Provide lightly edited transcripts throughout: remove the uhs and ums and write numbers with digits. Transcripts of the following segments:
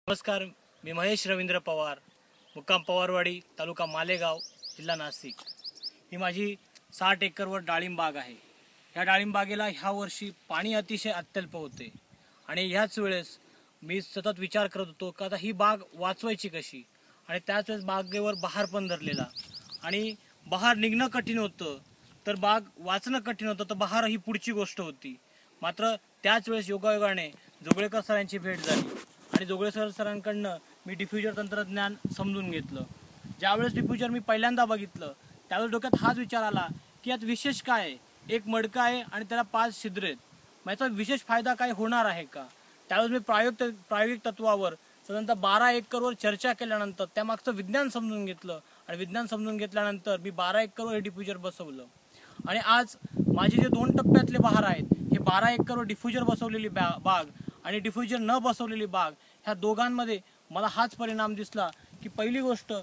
नमस्कार, मी महेश रवींद्र पवार, मुक्काम पवारवाडी, तालुका मालेगाव, जिल्हा नाशिक। ही माझी 60 एकरवर डाळिंब बाग आहे। ह्या डाळिंब बागेला ह्या वर्षी पाणी अतिशय अत्यल्प होते आणि ह्याच वेळेस मी सतत विचार करत होतो की आता ही बाग वाचवायची कशी। आणि त्याच वेळेस बागेवर बहार पण धरलेला आणि बहार निघणं कठीण होतं, तर बाग वाचणं कठीण होतं, तर बहार ही पुढची गोष्ट होती। मात्र त्याच वेळेस योगायोगाने जोगळेकर सरांची भेट झाली आणि जोगळेकर सरांकडनं मी डिफ्युजर तंत्रज्ञान समजून घेतलं। ज्यावेळेस डिफ्युजर मी पहिल्यांदा बघितलं त्यावेळेस डोक्यात हाच विचार आला की यात विशेष काय आहे। एक मडका आहे आणि त्याला 5 छिद्र आहेत, मग याचा विशेष फायदा काय होणार आहे का। त्यावेळेस मी प्रायोगिक तत्वावर साधारणतः 12 एकरवर चर्चा केल्यानंतर त्यामागचं विज्ञान समजून घेतलं आणि विज्ञान समजून घेतल्यानंतर मी 12 एकरवर हे डिफ्युजर बसवलं। आणि आज माझे जे 2 टप्प्यातले बहार आहेत, हे 12 एकरवर डिफ्युजर बसवलेली बाग आणि डिफ्युजर न बसवलेली बाग, ह्या दोघांमध्ये मला हाच परिणाम दिसला की पहिली गोष्ट,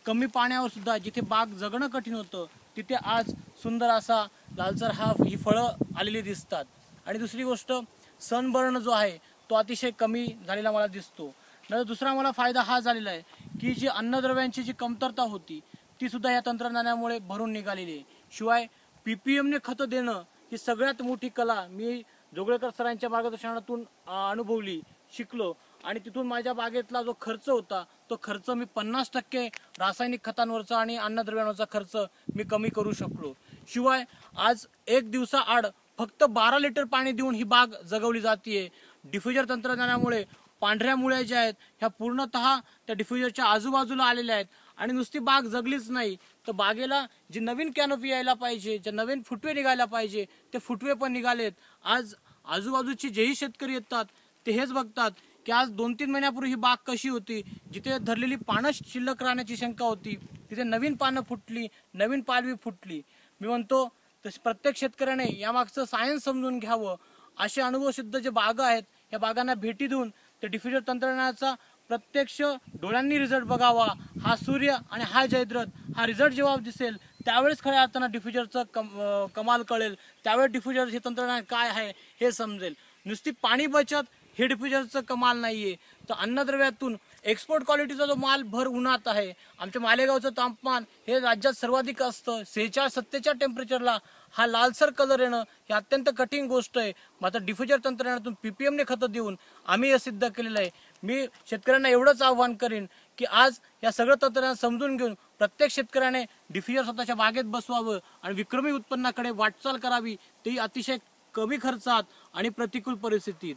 कमी पाण्यावर सुद्धा जिथे बाग जगणं कठीण होतं तिथे आज सुंदर असा लालसर ही फळं आलेली दिसतात। आणि दुसरी गोष्ट, सनबर्न जो आहे तो अतिशय कमी झालेला मला दिसतो। नंतर दुसरा मला फायदा हा झालेला आहे की जी अन्नद्रव्यांची जी कमतरता होती ती सुद्धा या तंत्रज्ञानामुळे भरून निघालेली आहे। शिवाय पीपीएमने खतं देणं ही सगळ्यात मोठी कला मी जोगळेकर सरांच्या मार्गदर्शनातून अनुभवली, शिकलो। आणि तिथून माझ्या बागेतला जो खर्च होता तो खर्च मी 50% रासायनिक खतांवरचा आणि अन्नद्रव्यांवरचा खर्च मी कमी करू शकलो। शिवाय आज 1 दिवसाआड फक्त 12 लिटर पाणी देऊन ही बाग जगवली जाते। डिफ्युजर तंत्रज्ञानामुळे पांढऱ्या मुळ्या ज्या आहेत ह्या पूर्णतः त्या डिफ्युजरच्या आजूबाजूला आलेल्या आहेत आणि नुसती बाग जगलीच नाही, तर बागेला जी नवीन कॅनोपी यायला पाहिजे, जे नवीन फुटवे निघायला पाहिजे ते फुटवे पण निघालेत। आज आजूबाजूचे जेही शेतकरी येतात ते हेच बघतात की आज 2-3 महिन्यापूर्वी ही बाग कशी होती, जिथे धरलेली पानं शिल्लक राहण्याची शंका होती तिथे नवीन पानं फुटली, नवीन पालवी फुटली। मी म्हणतो तसे प्रत्येक शेतकऱ्याने यामागचं सायन्स समजून घ्यावं। असे अनुभवसिद्ध जे बागा आहेत या बागांना भेटी देऊन ते डिफ्युजर तंत्रज्ञानाचा प्रत्यक्ष डोळ्यांनी रिझल्ट बघावा। हा सूर्य आणि हा जयद्रथ हा रिझल्ट जेव्हा दिसेल त्यावेळेस खऱ्या अर्थानं डिफ्युजरचं कमाल कळेल, त्यावेळेस डिफ्युजर हे तंत्रज्ञान काय आहे हे समजेल। नुसती पाणी बचत हे डिफ्युजरचं कमाल नाहीये, तर अन्नद्रव्यातून एक्सपोर्ट क्वालिटीचा जो माल भर उन्हात आहे, आमच्या मालेगावचं तापमान हे राज्यात सर्वाधिक असतं, 46-47 टेम्परेचरला हा लालसर कलर येणं ही अत्यंत कठीण गोष्ट आहे। मात्र डिफ्युजर तंत्रज्ञानातून पीपीएमने खतं देऊन आम्ही हे सिद्ध केलेलं आहे। मी शेतकऱ्यांना एवढंच आव्हान करीन की आज या सगळं तंत्रज्ञान समजून घेऊन प्रत्येक शेतकऱ्याने डिफ्युजर स्वतःच्या बागेत बसवावं आणि विक्रमी उत्पन्नाकडे वाटचाल करावी, तेही अतिशय कमी खर्चात आणि प्रतिकूल परिस्थितीत।